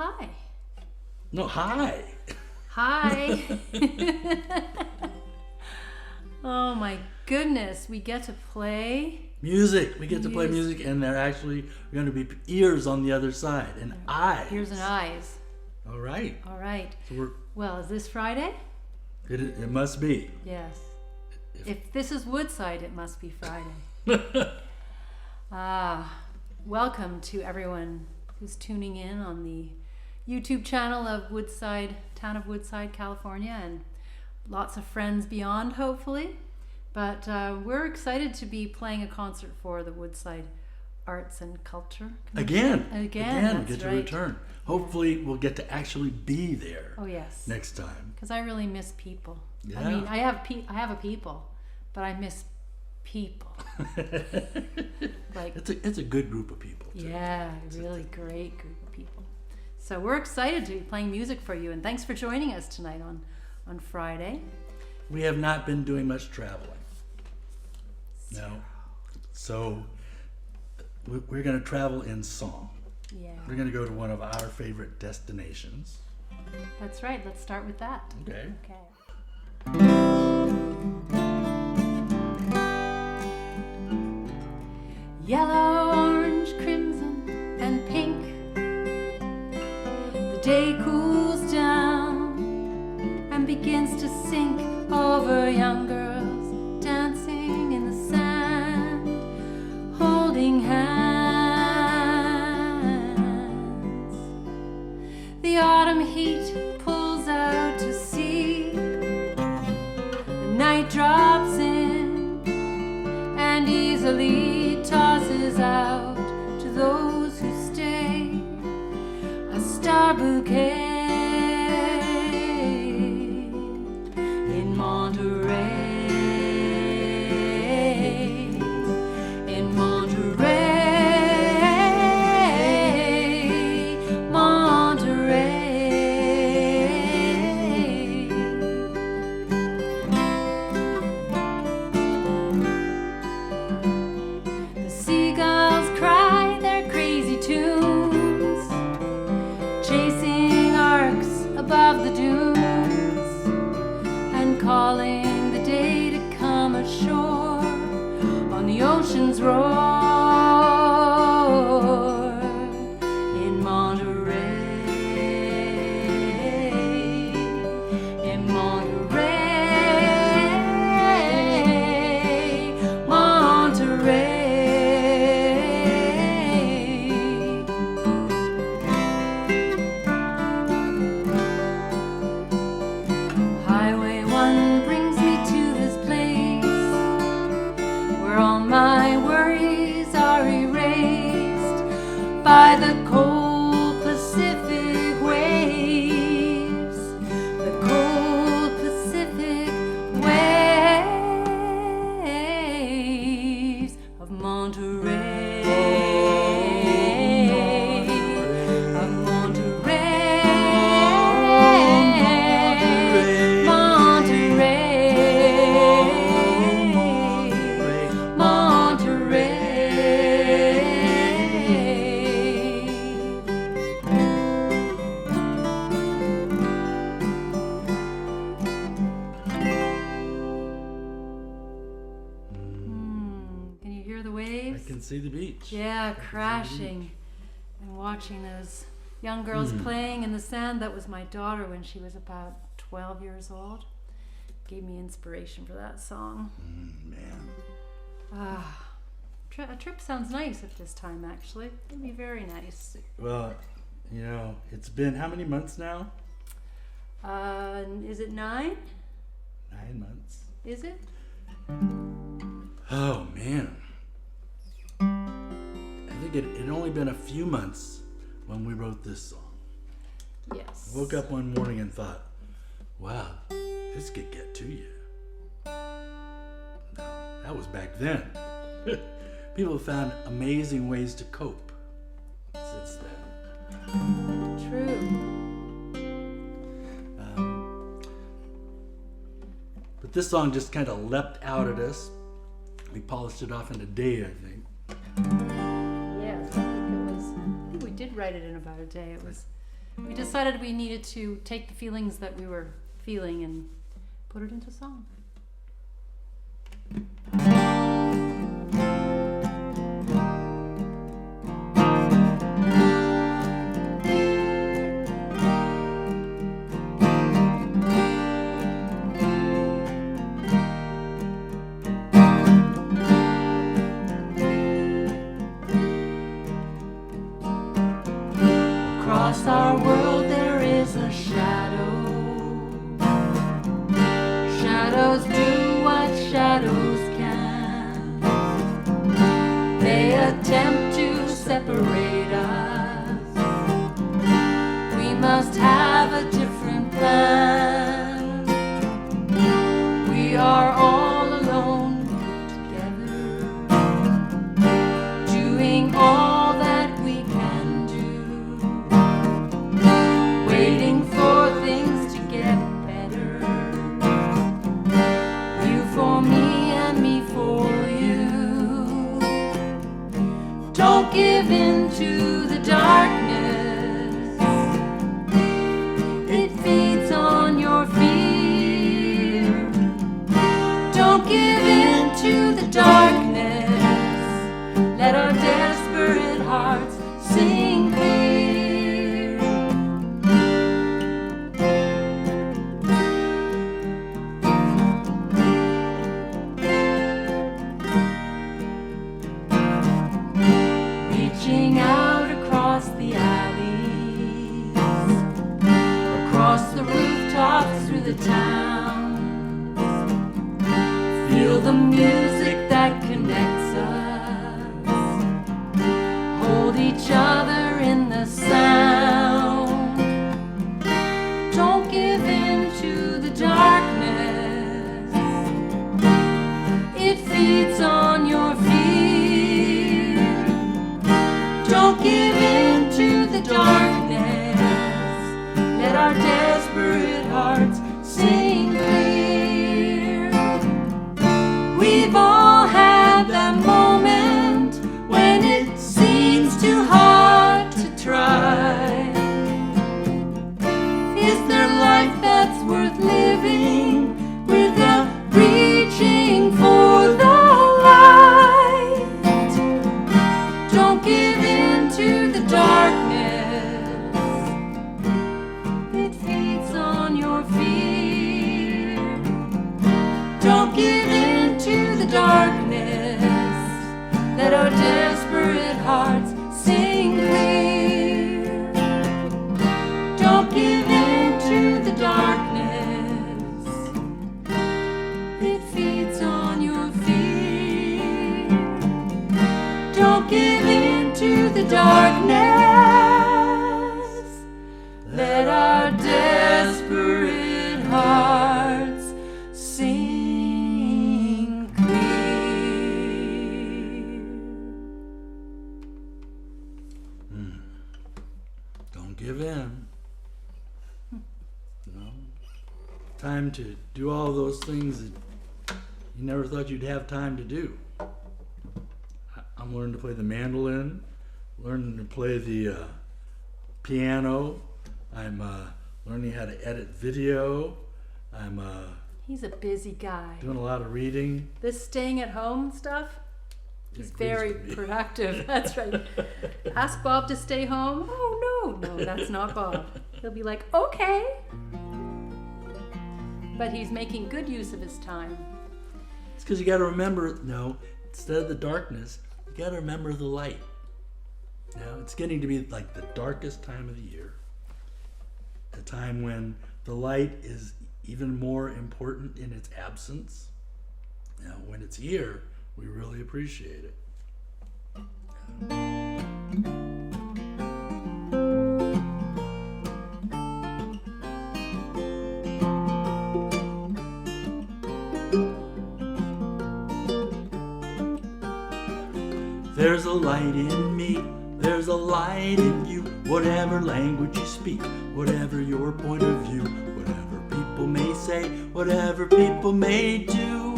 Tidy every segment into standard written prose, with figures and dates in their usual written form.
Hi. No, hi. Hi. Oh my goodness, we get to play Music. We get to play music, and there actually are going to be ears on the other side, and eyes. Ears and eyes. All right. All right. So well, is this Friday? it must be. Yes. If this is Woodside, it must be Friday. Welcome to everyone who's tuning in on the YouTube channel of Woodside, town of Woodside, California, and lots of friends beyond, hopefully. But we're excited to be playing a concert for the Woodside Arts and Culture Commission. Again, we get to return. Hopefully, we'll get to actually be there. Oh yes. Next time. Because I really miss people. Yeah. I mean, I have a people, but I miss people. Like it's a good group of people. Too. Yeah, really great group of people. So we're excited to be playing music for you, and thanks for joining us tonight on Friday. We have not been doing much traveling. No. So we're going to travel in song. Yeah. We're going to go to one of our favorite destinations. That's right. Let's start with that. Okay. Yellow, orange, crimson, and pink. The day cools down and begins to sink over young girls dancing in the sand, holding hands. The autumn heat pulls out to sea. The night drops in and easily tosses out to those who stay a star bouquet in Monterey. In Monterey, Monterey. The seagulls cry their crazy tunes, chasing arcs above the dunes and calling the day to come ashore on the ocean's roar in Monterey, in Monterey, Monterey. Highway 1 brings me to this place where all my worries are erased by the cold Pacific waves, the cold Pacific waves of Monterey, of Monterey, Monterey, Monterey. Can you hear the I waves? can see the beach. Yeah, crashing and watching those young girls playing in the sand. That was my daughter when she was about 12 years old. Gave me inspiration for that song. Man. A trip sounds nice at this time, actually. It'd be very nice. Well, it's been how many months now? Is it 9? 9 months. Is it? Oh, man. I think it had only been a few months when we wrote this song. Yes. I woke up one morning and thought, wow, this could get to you. No, that was back then. People have found amazing ways to cope since then. True. But this song just kind of leapt out at us. We polished it off in a day, I think. Yes, I think we did write it in about a day. It was we decided we needed to take the feelings that we were feeling and put it into song. Across our world there is a shadow. Shadows do what shadows can. They attempt to separate us. We must have a different plan. We are all alone together, doing all that we can do, waiting for things to get better. You for me and me for you. Don't give in to the darkness. It feeds on your fear. Don't give in to the darkness. Let our desperate hearts sing clear. Reaching out across the alleys, across the rooftops, through the towns. Feel the music that connects us. Hold each other in the sound. Don't give in to the darkness. It feeds on your fear. Don't give in to the darkness. Let our desperate hearts sing clear. We've all had that moment when it seems too hard to try. Is there life that's worth living without reaching for the light? Don't give in to the darkness. It feeds on your fear. Don't give in to the darkness. Let our desperate hearts sing clear. Don't give in to the darkness. It feeds on your fear. Don't give in to the darkness. Let our desperate hearts sing clear. Don't give in. No. Time to do all those things that you never thought you'd have time to do. I'm learning to play the mandolin, learning to play the piano. I'm learning how to edit video. I'm He's a busy guy. doing a lot of reading. This staying at home stuff, he's Agrees very with me. productive. That's right. Ask Bob to stay home. Oh, no, that's not Bob. He'll be like, okay. But he's making good use of his time. It's because you got to remember, instead of the darkness, you got to remember the light. It's getting to be like the darkest time of the year. A time when the light is even more important in its absence. When it's here, we really appreciate it. There's a light in me, there's a light in you. Whatever language you speak, whatever your point of view, whatever people may say, whatever people may do,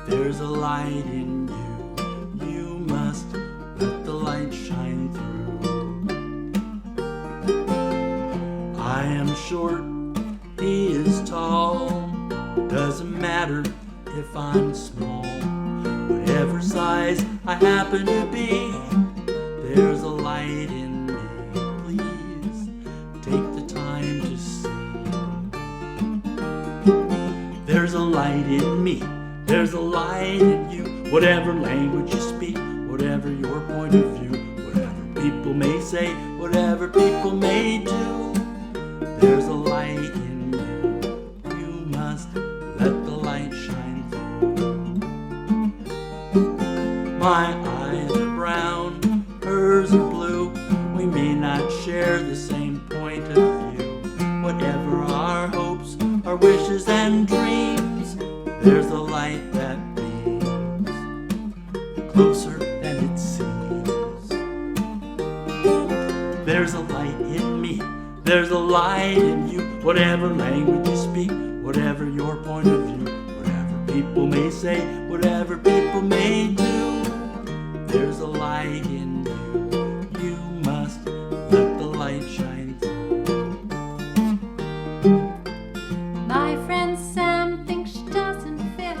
there's a light in you. You must let the light shine through. I'm short, he is tall. Doesn't matter if I'm small. Whatever size I happen to be, there's a light in me. Please take the time to see. There's a light in me, there's a light in you. Whatever language you speak, whatever your point of view, whatever people may say, whatever people may do, there's a light in you. You must let the light shine through. My eyes are brown, hers are blue. We may not share the same point of view. Whatever our hopes, our wishes and dreams, there's a light that beams closer than it seems. There's a light in me, there's a light in you. Whatever language you speak, whatever your point of view, whatever people may say, whatever people may do, there's a light in you. You must let the light shine through. My friend Sam thinks she doesn't fit.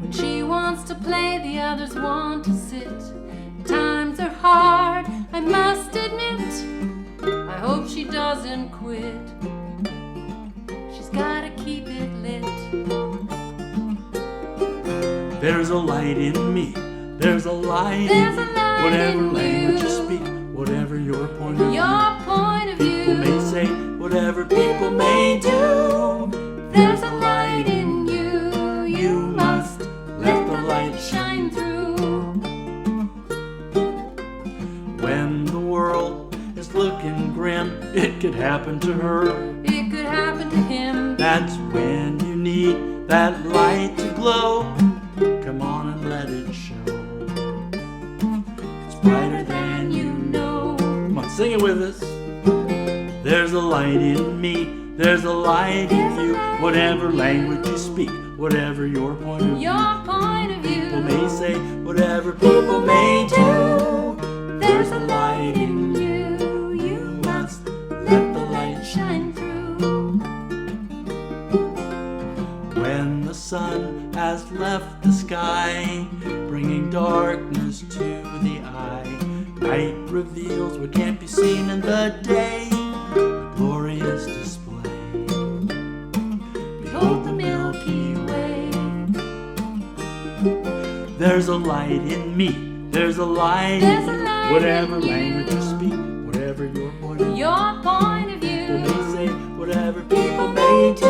When she wants to play, the others want to sit. Times are hard, I must admit. I hope she doesn't quit. She's gotta keep it lit. There's a light in me, there's a light There's in a you. light Whatever in language you you. speak, whatever your point of view, Your point of people may view. say, whatever people may do, There's a light in you. you must let the light shine through. When the world is looking grim, it could happen to her. It could happen to him. That's when you need that light to glow. Come on and let it show. It's brighter than you know. Come on, sing it with us. There's a light in me, there's a light in you. Whatever language you speak, whatever your point of view, Your point of people view. may say, whatever people may do, there's a light in you. You must let the light shine through. When the sun has left the sky, bringing darkness to the eye, night reveals what can't be seen in the day, a glorious display. Behold the Milky Way. There's a light in me, there's a light There's in a you. light Whatever in language you. you speak, whatever your point of view, Your point of people view. may say, whatever people may do,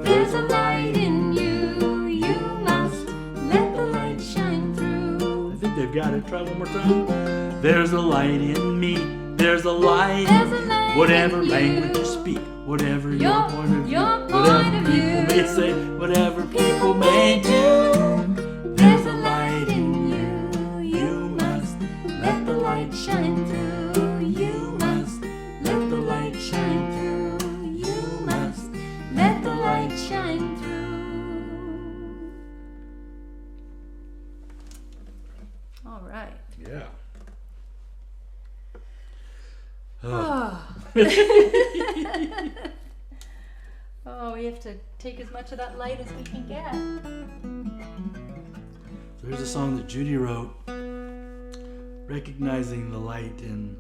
There's a light in you. You must let the light shine through. I think they've got it. Try one more time. There's a light in me, there's a light There's in a you. light Whatever in language you. you speak, whatever your Your- point of view, your whatever point of people view. may say, whatever people may do, there's a light in you. You must let the light shine through. You must let the light shine through. You must Let the light shine through. All right. Yeah. Oh, we have to take as much of that light as we can get. So here's a song that Judi wrote, recognizing the light in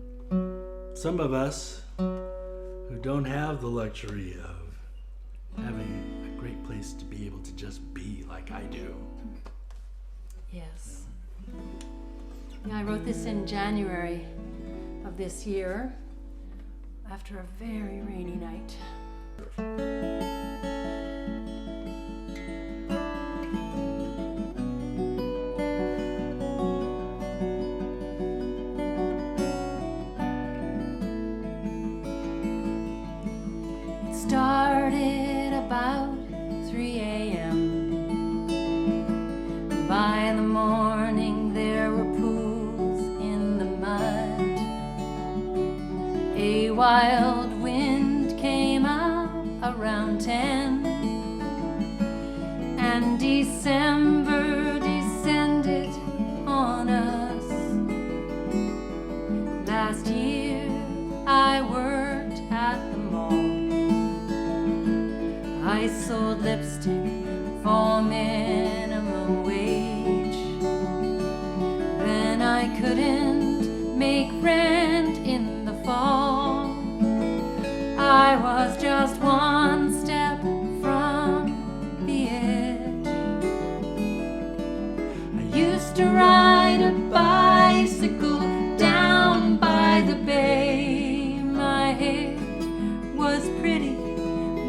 some of us who don't have the luxury of having a great place to be able to just be like I do. Yes. Yeah, I wrote this in January of this year after a very rainy night. It started about 3 a.m. By the morning there were pools in the mud. A wild wind came up around 10, and December descended on us. Last year I worked at the mall. sold lipstick for minimum wage. Then I couldn't make rent in the fall. I was just one step from the edge. I used to ride a bicycle down by the bay. My hair was pretty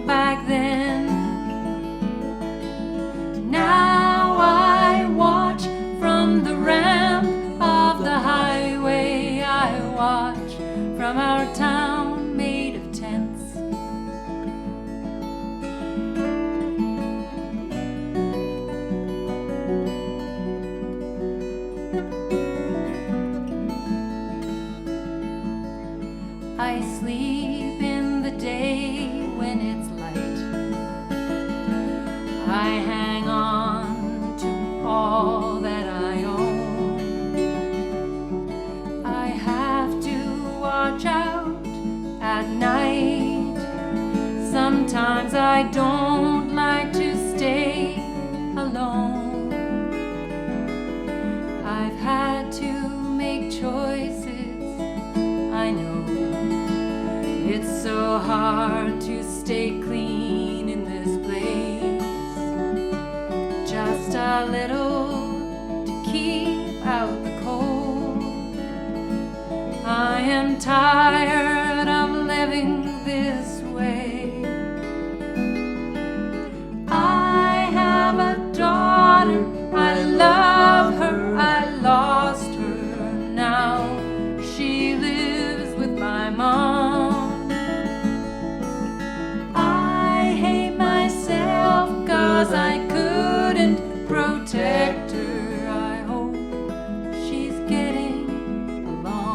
back then. Now I watch from the ramp of the highway. I watch from our town made of tents. I sleep in the day when it's light. I hang on to all that I own. I have to watch out at night. Sometimes I don't like to stay alone. I've had to make choices, I know. It's so hard to stay clean in this place. Just a little to keep out the cold. I am tired of living this way. I have a daughter, I love her, I lost her. Now she lives with my mom. I couldn't protect her. I hope she's getting along.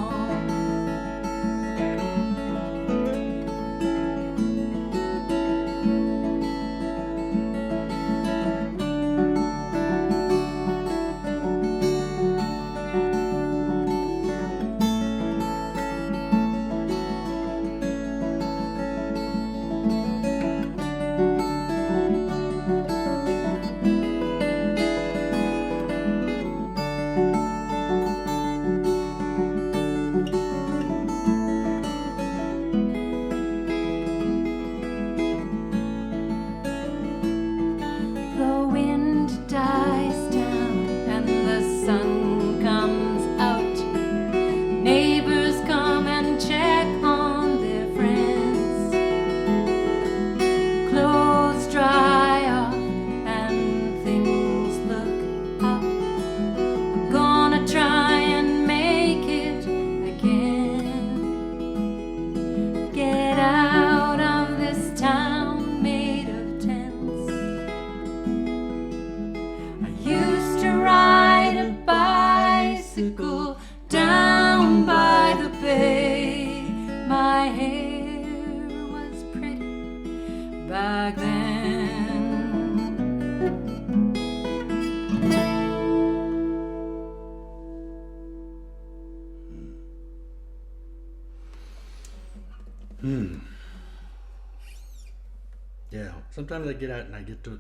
Yeah, sometimes I get out and I get to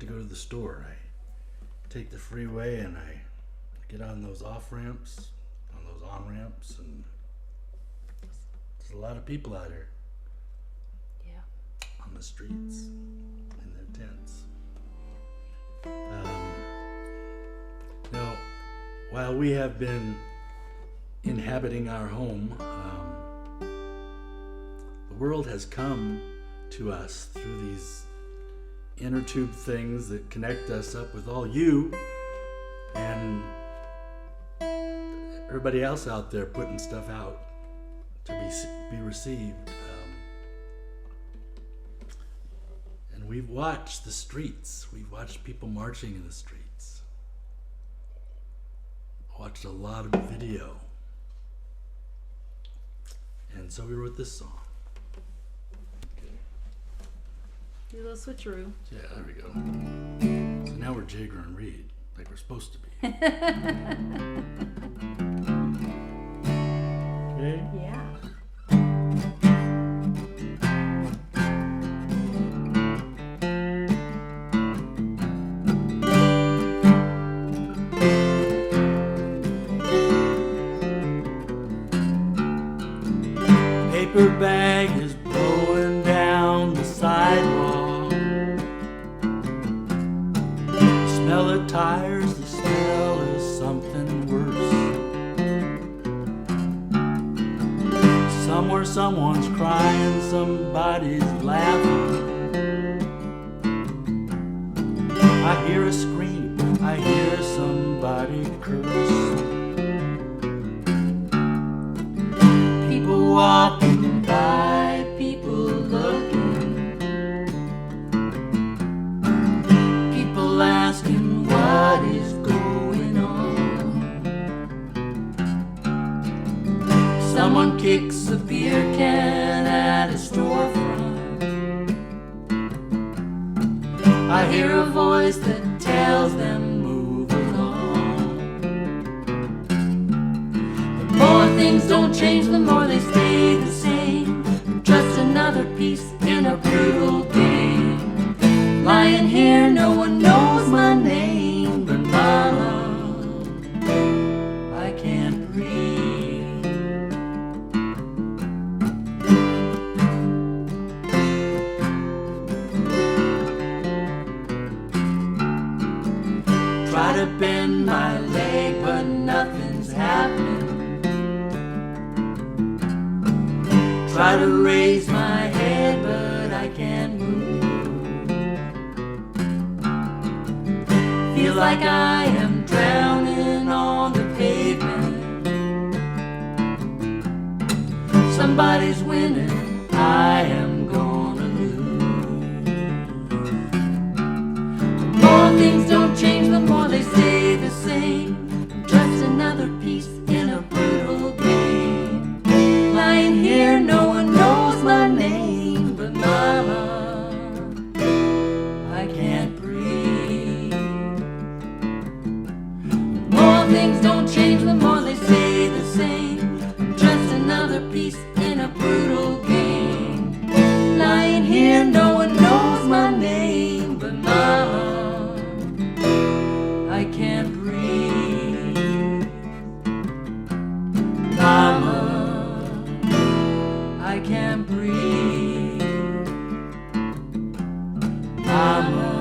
go to the store. I take the freeway and I get on those off ramps, on those on ramps, and there's a lot of people out here. Yeah. On the streets, in their tents. Now, while we have been inhabiting our home, the world has come to us through these inner tube things that connect us up with all you and everybody else out there putting stuff out to be received. And we've watched the streets. We've watched people marching in the streets. Watched a lot of video. And so we wrote this song. Do a little switcheroo. Yeah, there we go. So now we're Jaeger and Reid, like we're supposed to be. Okay? Yeah. paper bag is blowing down the sidewalk. The smell of tires, the smell is something worse. Somewhere someone's crying, somebody's laughing. I hear a scream, I hear somebody curse. People walking by, people looking, people asking what is going on. Someone kicks a beer can at a storefront. I hear a voice that tells them move along. The more things don't change, the more they stay the same. Just another piece in a brutal game. Lying here, no one knows my name, but mama, I can't breathe. Try to bend my leg, but nothing's happening. Try to raise my head, but I can't move. Feel like I am drowning on the pavement. Somebody's winning, I am gonna lose. The more things don't change, the more they stay the same. I'm just another piece in a brutal game. Lying here, no one knows my name, but mama, I can't breathe. The more things don't change, the more they stay the same. I'm just another piece in a brutal game. Lying here, no one knows my name, but mama, I can't breathe. Mama, I can't breathe. Mama,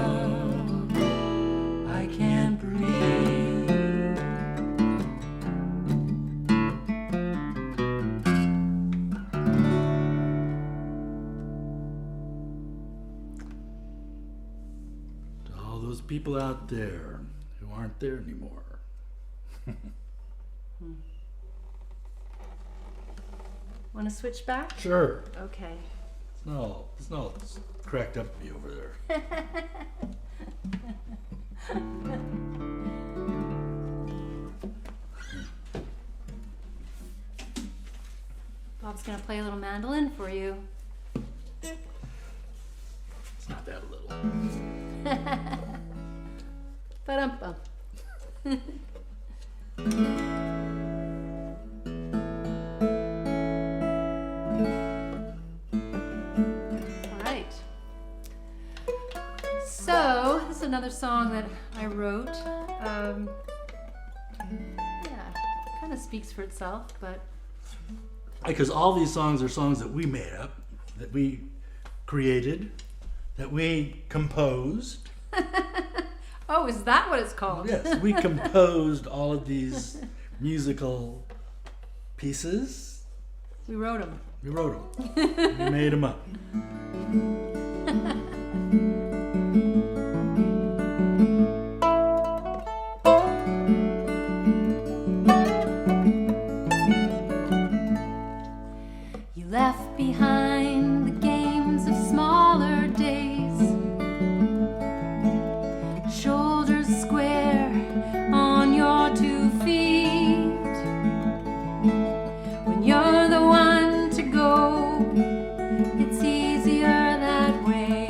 I can't breathe. To all those people out there who aren't there anymore. Want to switch back? Sure. Okay. It's not cracked up to be over there. Bob's going to play a little mandolin for you. It's not that little. Ba-dum-bum. So, this is another song that I wrote. Yeah, kind of speaks for itself, but... Because all these songs are songs that we made up, that we created, that we composed. Oh, is that what it's called? Yes, we composed all of these musical pieces. We wrote them. We wrote them. We made them up. You left behind the games of smaller days, shoulders square on your 2 feet. When you're the one to go, it's easier that way.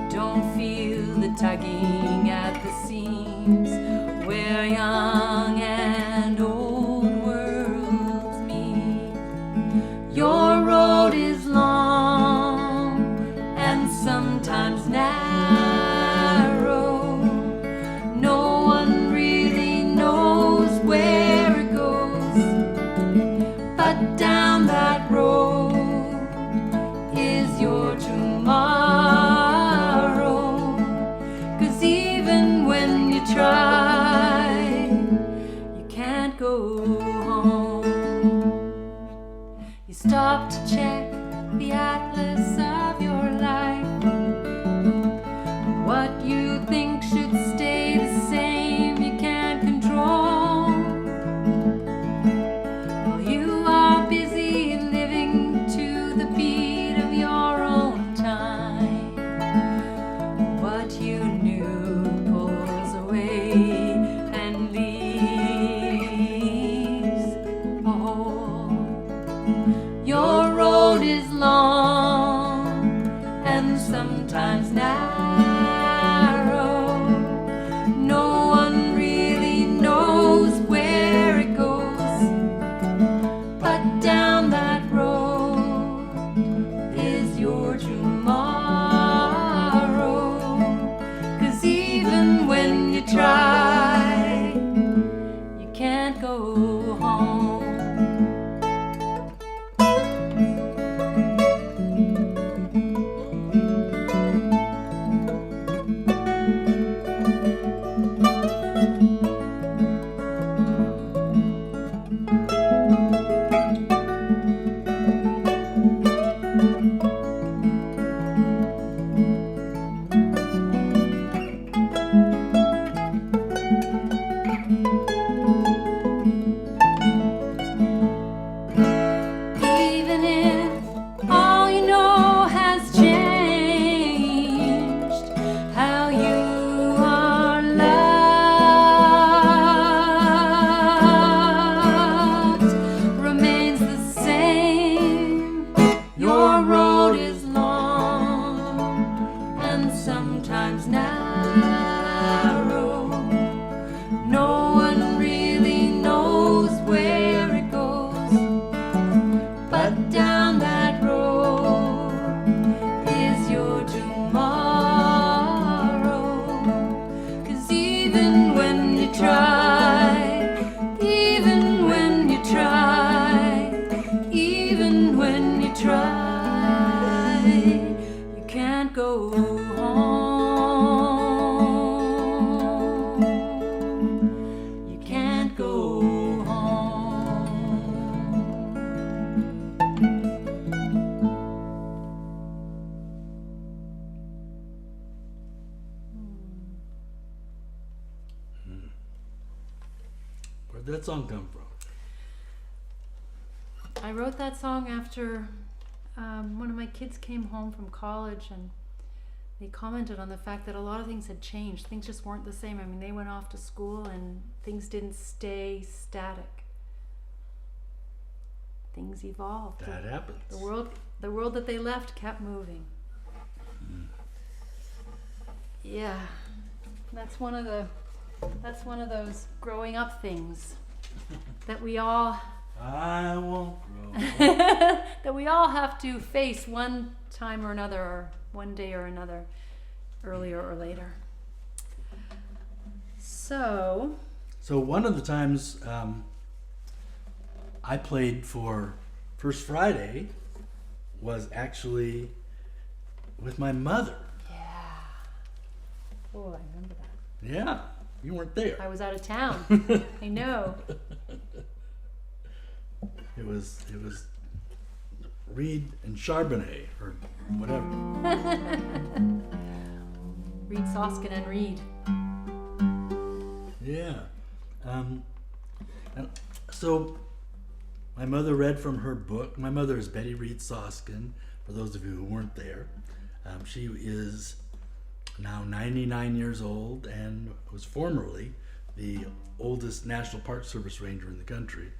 Don't feel the tugging at the seams where young and old worlds meet. Your road is long and sometimes narrow. No one really knows where it goes, but down that You stop to check the atlas of your life. What you think should stay the same, you can't control. While you are busy living to the beat of your own time. What you knew pulls away and leaves a hole. Your road is long and sometimes narrow. No one really knows where it goes, but down that road is your tomorrow. 'Cause even when you try, you can't go home. Even if all you know has changed, how you are loved remains the same. Your road is long and sometimes narrow. No one really knows where it goes, but down that road is your tomorrow. 'Cause even when you try, even when you try, even when you try, you can't go home. You can't go home. Where'd that song come from? I wrote that song after one of my kids came home from college, and they commented on the fact that a lot of things had changed. Things just weren't the same. I mean, they went off to school and things didn't stay static. Things evolved. That happens. The world that they left kept moving. Yeah, that's one of those growing up things that we all I won't grow. that we all have to face one time or another, or one day or another, earlier or later. So one of the times I played for First Friday was actually with my mother. yeah. Oh, I remember that. Yeah, you weren't there. I was out of town. I know. It was Reid and Charbonnet or whatever. Reid Soskin and Reid. Yeah. And so my mother read from her book. My mother is Betty Reid Soskin, for those of you who weren't there. She is now 99 years old and was formerly the oldest National Park Service ranger in the country.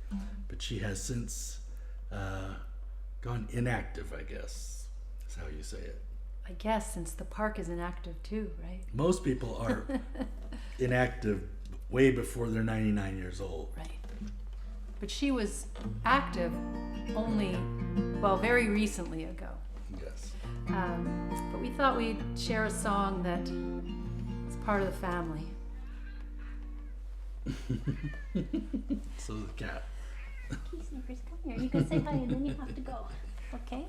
But she has since gone inactive, I guess, is how you say it. I guess, since the park is inactive too, right? Most people are inactive way before they're 99 years old. Right. But she was active only, well, very recently ago. Yes. But we thought we'd share a song that is part of the family. So the cat. Okay, Snickers, come here. You can say hi and then you have to go. Okay?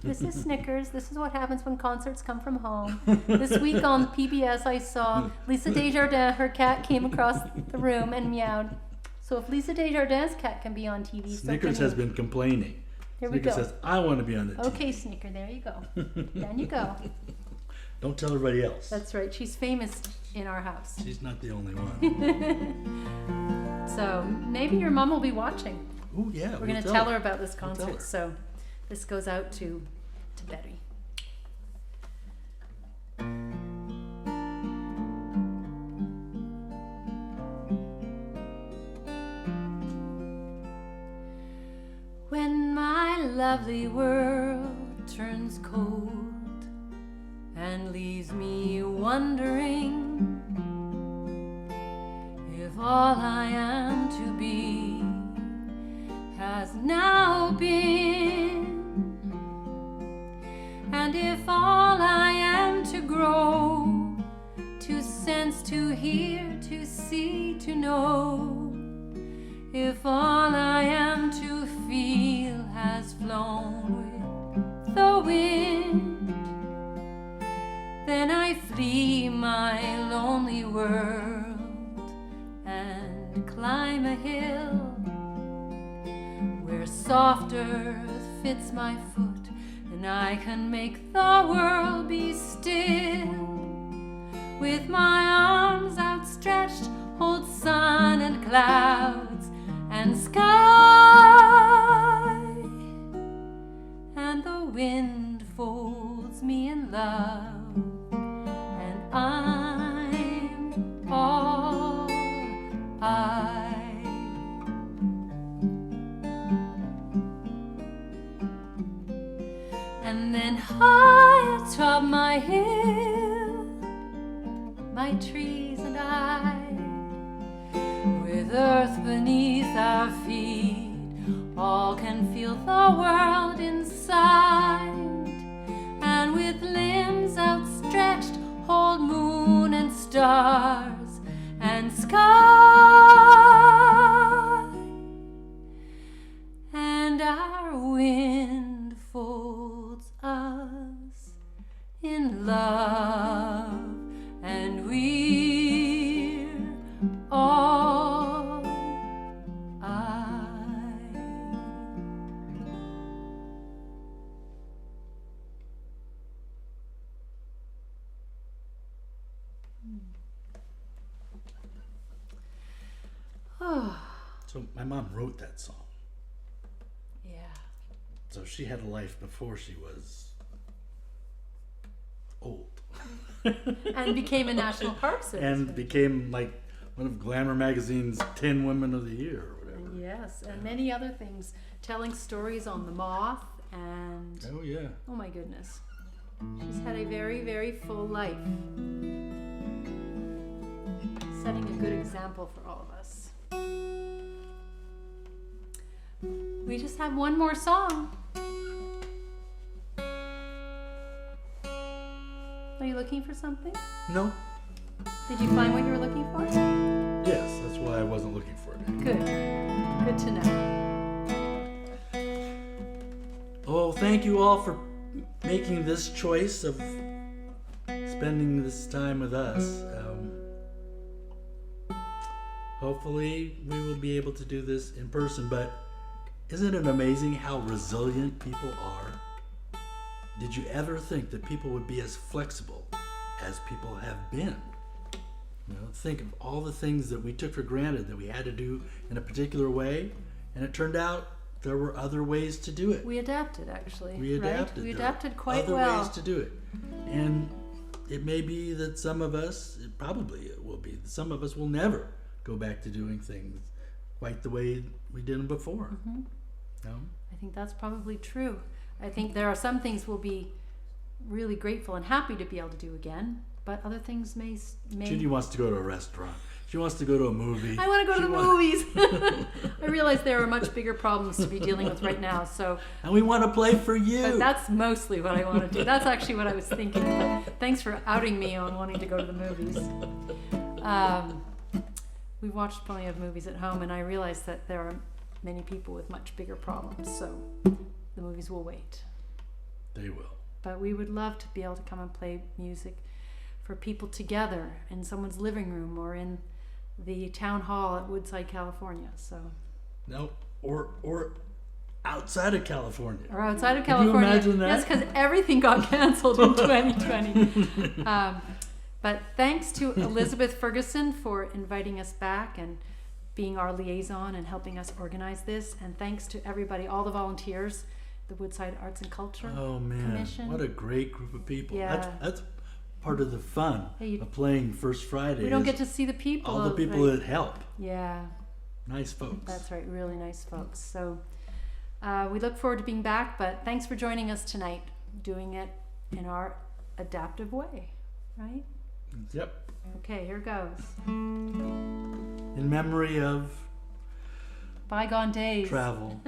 This is Snickers. This is what happens when concerts come from home. This week on PBS, I saw Lisa Desjardins. Her cat came across the room and meowed. So if Lisa Desjardins' cat can be on TV, Snickers so has can been complaining. Here we Snicker go. says, I want to be on the team. Okay, Snicker, there you go. Down you go. Don't tell everybody else. That's right. She's famous in our house. She's not the only one. So maybe your mom will be watching. Oh, yeah. We're going to tell her about this We'll tell concert. her. So this goes out to Betty. When my lovely world turns cold and leaves me wondering if all I am to be has now been, and if all I am to grow, to sense, to hear, to see, to know, if all I am to feel has flown with the wind, then I flee my lonely world and climb a hill where soft earth fits my foot, and I can make the world be still. With my arms outstretched, hold sun and clouds and sky, and the wind folds me in love, and I'm all I. And then high atop my hill, my trees and I, with earth beneath our feet, all can feel the world inside, and with limbs outstretched hold moon and stars and sky, and our wind folds us in love, and we're all I. Oh, So my mom wrote that song. yeah. So she had a life before she was old. And became a national park service. And became like one of Glamour magazine's 10 Women of the Year or whatever. Yes, and many other things, telling stories on the moth, and Oh yeah. oh my goodness, she's had a very, very full life, setting a good example for all of us. We just have one more song. Are you looking for something? No? Did you find what you were looking for? Yes, that's why I wasn't looking for it. Good. Good to know. Oh, thank you all for making this choice of spending this time with us. Hopefully we will be able to do this in person, but isn't it amazing how resilient people are? Did you ever think that people would be as flexible as people have been? You know, think of all the things that we took for granted that we had to do in a particular way, and it turned out there were other ways to do it. We adapted, actually. We adapted. Right? We There are adapted quite other well. ways to do it. And it may be that some of us, it will be, some of us will never go back to doing things quite the way we did them before. Mm-hmm. No? I think that's probably true. I think there are some things we'll be really grateful and happy to be able to do again, but other things may. Judy wants to go to a restaurant. She wants to go to a movie. I want to go to the movies. I realize there are much bigger problems to be dealing with right now. So, and we want to play for you. but that's mostly what I want to do. That's actually what I was thinking. But thanks for outing me on wanting to go to the movies. We watched plenty of movies at home, and I realized that there are many people with much bigger problems. So, the movies will wait. They will. But we would love to be able to come and play music for people together in someone's living room or in the town hall at Woodside, California. So No, or outside of California. Or outside of Can you California. imagine that? Yes, because everything got canceled in 2020. But thanks to Elizabeth Ferguson for inviting us back and being our liaison and helping us organize this. And thanks to everybody, all the volunteers, the Woodside Arts and Culture Oh man, Commission. what a great group of people. Yeah. That's part of the fun Hey, of playing First Friday. We don't is get to see the people. all the people that help. Yeah, Nice folks. that's right. Really nice folks. So we look forward to being back, but thanks for joining us tonight, doing it in our adaptive way, right? Yep. Okay, here goes. In memory of Bygone days. travel.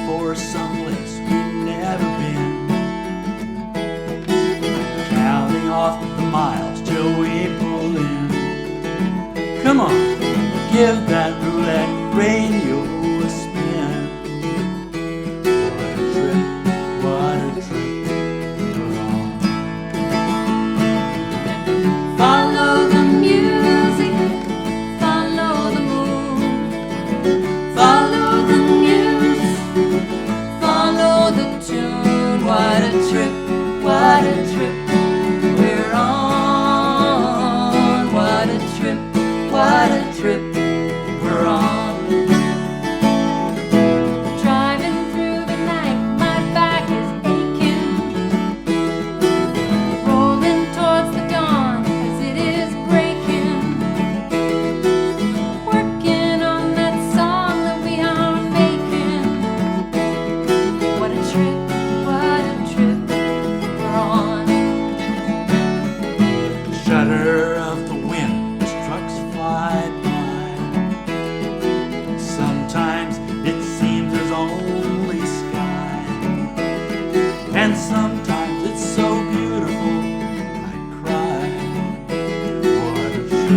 For someplace we've never been, counting off the miles till we pull in. Come on, give that roulette radio a spin. What a trip we're on. Follow the music, follow the moon, follow the news, follow the tune. What a trip we're on. What a trip we're on. Driving through the night, my back is aching, rolling towards the dawn as it is breaking, working on that song that we are making. What a trip we're on. Shudder of the wind as trucks fly by. Sometimes it seems there's only sky, and sometimes it's so beautiful I cry. What a trip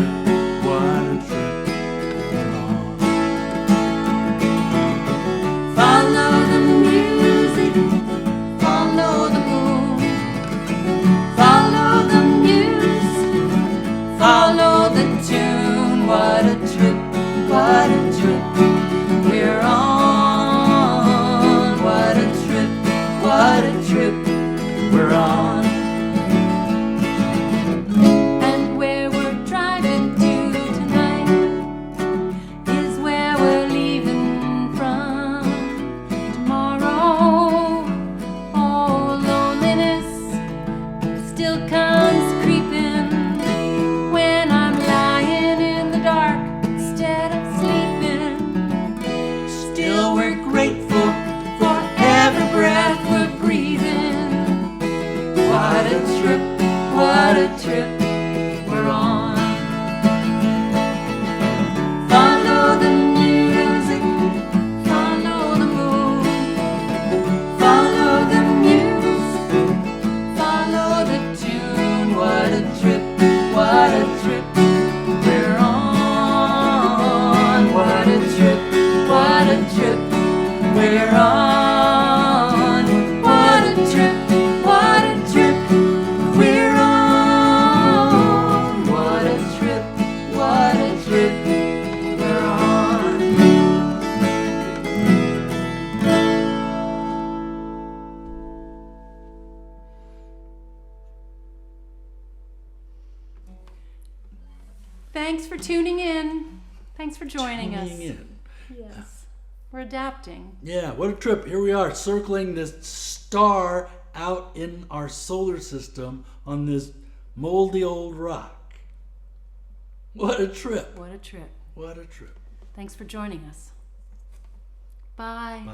we're on. Follow the music, follow the moon, follow the news, follow the tune. What a trip we're on. What a trip we're on. And where we're driving to tonight is where we're leaving from tomorrow. Oh, loneliness still comes creeping when I'm lying in the dark instead of sleeping. Still we're grateful for every breath we're breathing. What a trip we're on. Follow the music, follow the moon, follow the news, follow the tune. What a trip we're on. What a trip we're on. What a trip we're on. What a trip we're on. Thanks for tuning in. Thanks for joining us. Tuning in. Yes. We're adapting. Yeah, what a trip. Here we are circling this star out in our solar system on this moldy old rock. What a trip. What a trip. What a trip. Thanks for joining us. Bye. Bye.